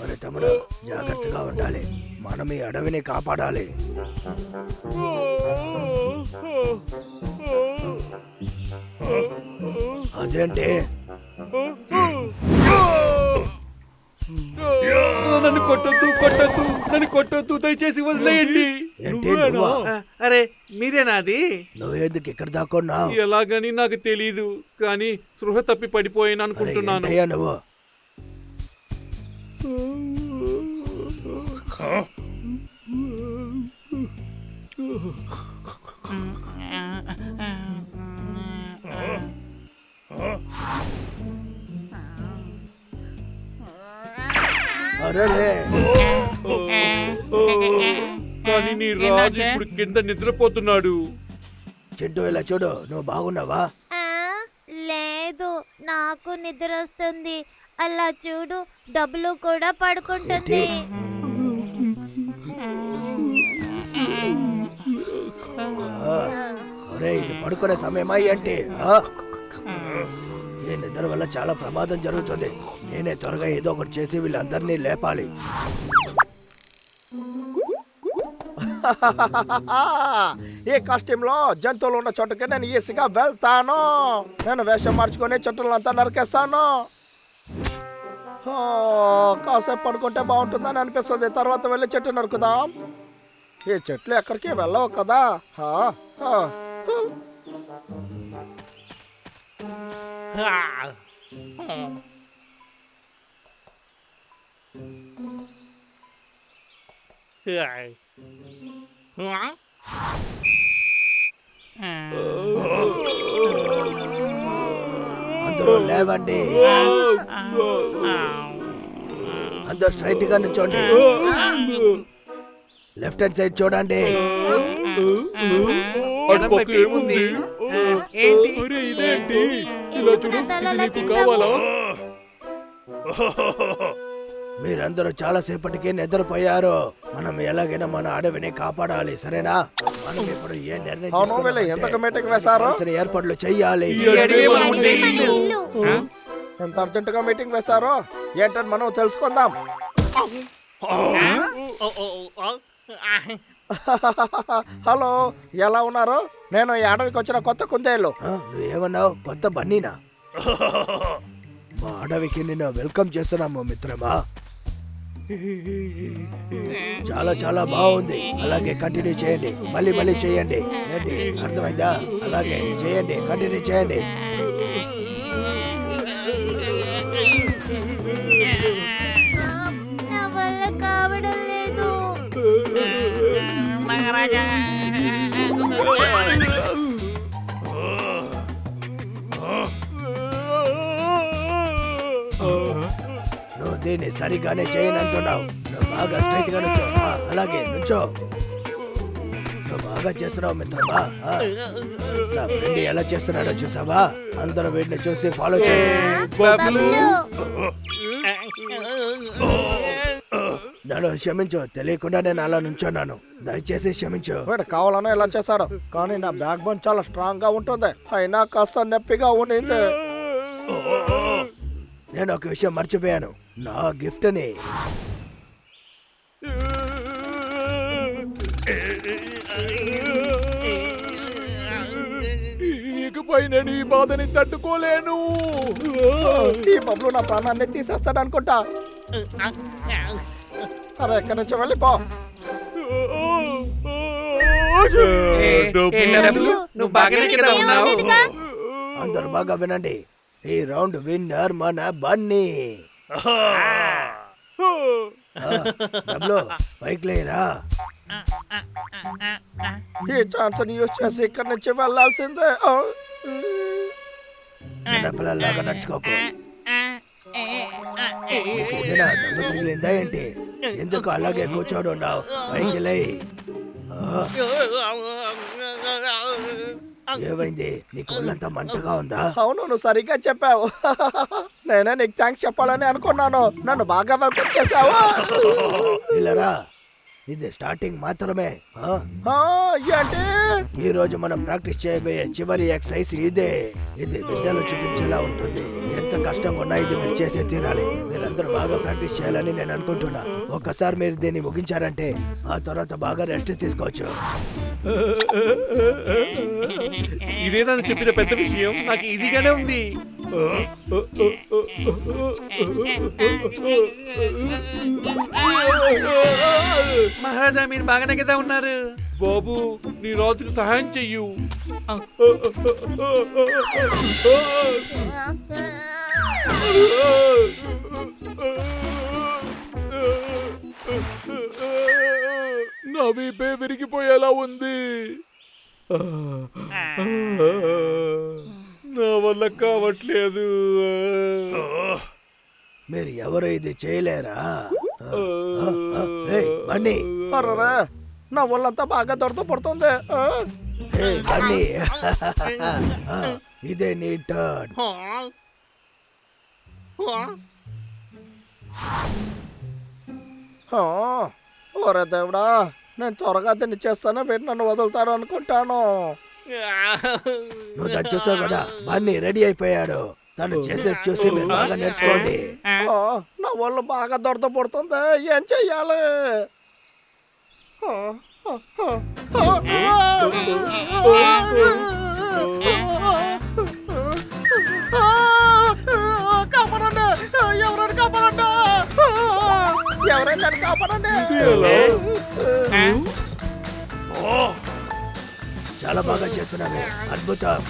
అరే తమ్ముడు, జాగ్రత్తగా ఉండాలి. మనం ఈ అడవిని కాపాడాలి. అదేంటి? నన్ను కొట్టొద్దు, కొట్టొద్దు, నన్ను కొట్టొద్దు, దయచేసి వదిలేయండి. ఏంటి నువ్వా? అరే మీరేనా అది? నువ్వెందుకు ఇక్కడ దాక్కున్నావు? ఎలాగని నాకు తెలీదు, కానీ స్పృహ తప్పి పడిపోయాను అనుకుంటున్నాను. ఏంటయ్యా నువ్వు? అరేలే, కానీ నీ రాజు ఇప్పుడు కింద నిద్రపోతున్నాడు. చింటూ ఇలా చూడు, నువ్వు బాగున్నావా? లేదు, నాకు నిద్ర వస్తుంది. అలా చూడు, డబ్బులు కూడా పడుకుంటుంది. ఒరే, ఇది పడుకునే సమయమా ఏంటి? ఈ నిద్ర వల్ల చాలా ప్రమాదం జరుగుతుంది. నేనే త్వరగా ఏదో ఒకటి చేసి వీళ్ళందరినీ లేపాలి. ఈ కాస్ట్యూమ్లో జంతువులు ఉన్న చోటుకి నేను ఈజీగా వెళ్తాను. నేను వేషం మార్చుకొని చెట్టులంతా నరికేస్తాను. కాసేపు పడుకుంటే బాగుంటుందని అనిపిస్తుంది. తర్వాత వెళ్ళి చెట్టు నరుకుదాం. ఈ చెట్లు ఎక్కడికి వెళ్ళవు కదా. అందరూ లేవండి. అందరూ స్ట్రైట్ గా నిల్చోండి. లెఫ్ట్ హ్యాండ్ సైడ్ చూడండి. ఏముంది? అరే ఇదేంటి? ఇలా చూడు, ఇది నీకు కావాలా? మీరందరూ చాలా సేపటికి నిద్రపోయారు. మనం ఎలాగైనా మన అడవిని కాపాడాలి, సరేనా? మనం ఇప్పుడు ఏ నిర్ణయం వేశారో ఏర్పాట్లు చెయ్యాలి. ఎంత అర్జెంట్ గా మీటింగ్ వేశారో ఏంటని మనం తెలుసుకుందాం. హలో, ఎలా ఉన్నారు? నేను ఈ అడవికి వచ్చిన కొత్త కుందేళ్ళు. నువ్వేమన్నావు? కొత్త బన్నీనా? మా అడవికి నిన్ను వెల్కమ్ చేస్తున్నాము మిత్రమా. చాలా చాలా బాగుంది. అలాగే కంటిన్యూ చేయండి. మళ్ళీ మళ్ళీ చేయండి. ఏంటి, అర్థమైందా? అలాగే చేయండి, కంటిన్యూ చేయండి. నా వల్ల కావడం లేదు. నువ్వు దీన్ని సరిగానే చేయనంటున్నావు. నువ్వు బాగా స్ట్రైట్ గా నుంచో. అలాగే నుంచో. నువ్వు బాగా చేస్తున్నావు మిత్రమా. నా ఫ్రెండ్ ఎలా చేస్తున్నాడో చూసావా? అందరూ వీడిని చూసి ఫాలో చేయండి. నన్ను క్షమించు, తెలియకుండా నేను అలా నుంచున్నాను. దయచేసి క్షమించు. వీడు కావాలన్నా ఇలా చేశాడు, కానీ నా బ్యాక్ బోన్ చాలా స్ట్రాంగ్ గా ఉంటుంది. అయినా కాస్త నొప్పిగా ఉండింది. నేను ఒక విషయం మర్చిపోయాను, నా గిఫ్ట్ ని. ఇకపై నేను ఈ బాధని తట్టుకోలేను. ఈ బబ్లు నా ప్రాణాన్ని తీసేస్తాడు అనుకుంటా. అరే, ఎక్కడి నుంచి వెళ్ళిపో. నువ్వు బాగానే కింద ఉన్నావు. అందరూ బాగా వినండి. ఈ రౌండ్ విన్నర్ మన బన్నీ. డబ్లు, పైకి లేరా. ఈ ఛాన్స్ యూజ్ చేసి ఇక్కడి నుంచి వెళ్ళాల్సిందే. చిన్నపిల్లలాగా నడుచుకోకు. దమ్ము తగిలిందా ఏంటి? ఎందుకు అలాగే కూర్చోడు ఉన్నావు? పైకి లే. ఏమైంది? నీకు ఒళ్ళంతా మంటగా ఉందా? అవును, నువ్వు సరిగ్గా చెప్పావు. నేనే నీకు థ్యాంక్స్ చెప్పాలని అనుకున్నాను. నన్ను బాగా వెల్కమ్ చేసావు. ఇలారా, ఇది స్టార్టింగ్ మాత్రమే. ఏంటి? ఈ రోజు మనం ప్రాక్టీస్ చేయబోయే చివరి ఎక్సర్సైజ్ ఇదే. ఇది బిడ్డలు చూపించేలా ఉంటుంది. ఎంత కష్టంగా ఉన్నా ఇది మీరు చేసే తీరాలి. మీరందరూ బాగా ప్రాక్టీస్ చేయాలని నేను అనుకుంటున్నా. ఒక్కసారి మీరు దీన్ని ముగించారంటే ఆ తర్వాత బాగా రెస్ట్ తీసుకోవచ్చు. ఇదే నన్ను చెప్పిన పెద్ద విషయం. నాకు ఈజీగానే ఉంది. మహారాజా మీరు బాగానే కదా ఉన్నారు. బాబు నీ రాజుకు సహాయం చెయ్యు. నా వీపే విరిగిపోయేలా ఉంది. నా వల్ల కావట్లేదు. మీరు ఎవరు ఇది చేయలేరా? ఏయ్, బన్నీ. అర్రరే, నా ఒళ్ళంతా బాగా దొరద పడుతుంది. ఏయ్, బన్నీ. ఇదే నీ టర్న్. ఒరే దేవుడా, నేను త్వరగా దీన్ని చేస్తాను, వీటి నన్ను వదులుతాను అనుకుంటాను. నువ్వు దాన్ని చూసావు కదా, బన్నీ రెడీ అయిపోయాడు. తను చేసేది చూసి మీరు బాగా నేర్చుకోండి. నా ఒళ్ళు బాగా దొరద పడుతుంది, ఏం చెయ్యాలి? కాపాడండి, ఎవరైనా కాపాడండి, ఎవరైనా కాపాడండి. చాలా బాగా చేస్తున్నాను. అద్భుతం.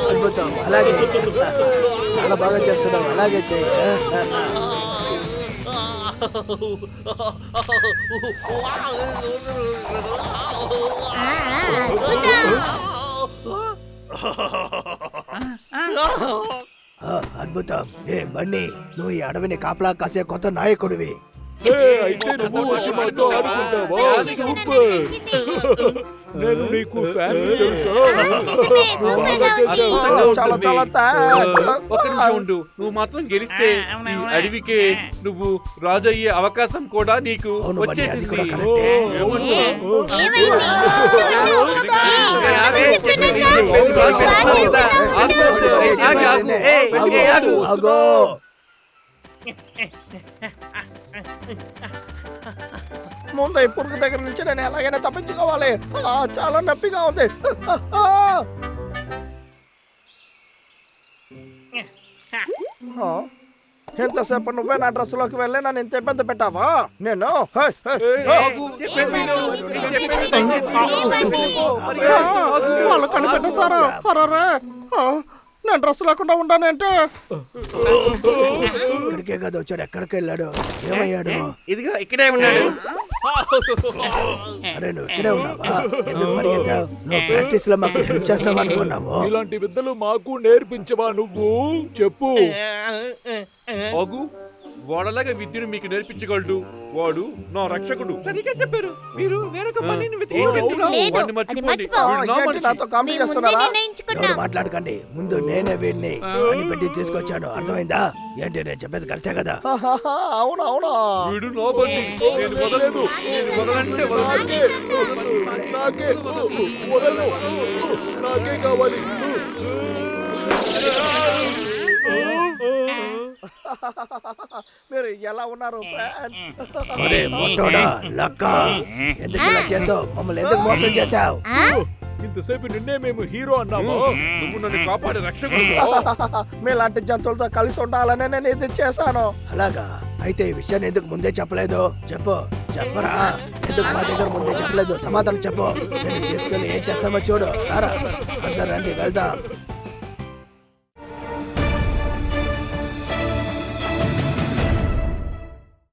అద్భుతం. అలాగే చాలా బాగా చేస్తున్నావు. అలాగే చెయ్యి. అద్భుతం. ఏ బన్నీ, నువ్వు ఈ అడవిని కాపలా కాసే కొత్త నాయకుడివి. అయితే నువ్వు వచ్చి మాతో ఆడుకుంటావా? సూపర్. నేను నీకు ఫ్యాన్ తెలుసా? చాలా చాలా థాంక్స్. ఒక్క నిమిషం ఉండు. నువ్వు మాత్రం గెలిస్తే ఈ అడవికి నువ్వు రాజు అయ్యే అవకాశం కూడా నీకు అవును బన్నీ, అది కూడా వచ్చేసింది. కరెక్టే. ఆగు. ముందు ఈ పురుగు దగ్గర నుంచి నేను ఎలాగైనా తప్పించుకోవాలి. చాలా నొప్పిగా ఉంది. ఎంతసేపు నువ్వే నా డ్రెస్ లోకి వెళ్ళి నన్ను ఇంత ఇబ్బంది పెట్టావా? నేను వాళ్ళు కనిపెట్టేశారు. అరే, నేను డ్రెస్ లేకుండా ఉండానంటే ఇక్కడికే కదా వచ్చాడు. ఎక్కడికి వెళ్ళాడు? ఏమయ్యాడు? ఇదిగో ఇక్కడే ఉన్నాడు. అరే నువ్వు ఇక్కడే ఉన్నావా? ఎందుకు పరిగెత్తావు? నువ్వు ప్రాక్టీస్ లో మాకు హెల్ప్ చేస్తావు అనుకున్నాము. ఇలాంటి విద్యలు మాకు నేర్పించవా నువ్వు? చెప్పు. ఆగు. వాడలాగా విద్యను మీకు నేర్పించగలడు. వాడు నా రక్షకుడు. సరిగ్గా చెప్పారు. మీరు వేరొక పనిని లేదు, వాడిని అది మర్చిపోండి. మర్చిపో. వీడు నా ఏంటి మనిషి. నాతో కామెంట్ మేము ముందే చేస్తున్నారా? నిర్ణయించుకున్నాం. ఎవరు మాట్లాడకండి. ముందు నేనే వీడిని పని పెట్టి తీసుకొచ్చాను. అర్థమైందా? ఏంటి నేను చెప్పేది కరెక్టే కదా? అవును అవును. వీడు నా బండి. నేను వదలలేదు. నేను వదలంటే వదలంటే నాకే వదలను. నాకే కావాలి. మీరు ఎలా ఉన్నారు ఫ్రెండ్స్? ఒరే మొట్టోడా లక్క, ఎందుకు ఇలా చేసావు? మమ్మల్ని ఎందుకు మోసం చేసావు? ఇంతసేపు నిన్నే మేము హీరో అన్నాము. నువ్వు నన్ను కాపాడే రక్షకుడు. మీలాంటి జంతువులతో కలిసి ఉండాలని నేను ఇది చేశాను. అలాగా? అయితే ఈ విషయాన్ని ఎందుకు ముందే చెప్పలేదు? చెప్పు. చెప్పరా ఎందుకు మా దగ్గర ముందే చెప్పలేదు సమాధానం చెప్పు నేను తీసుకెళ్ళి ఏం చేస్తామో చూడు రారా అందరు రండి వెళ్దాం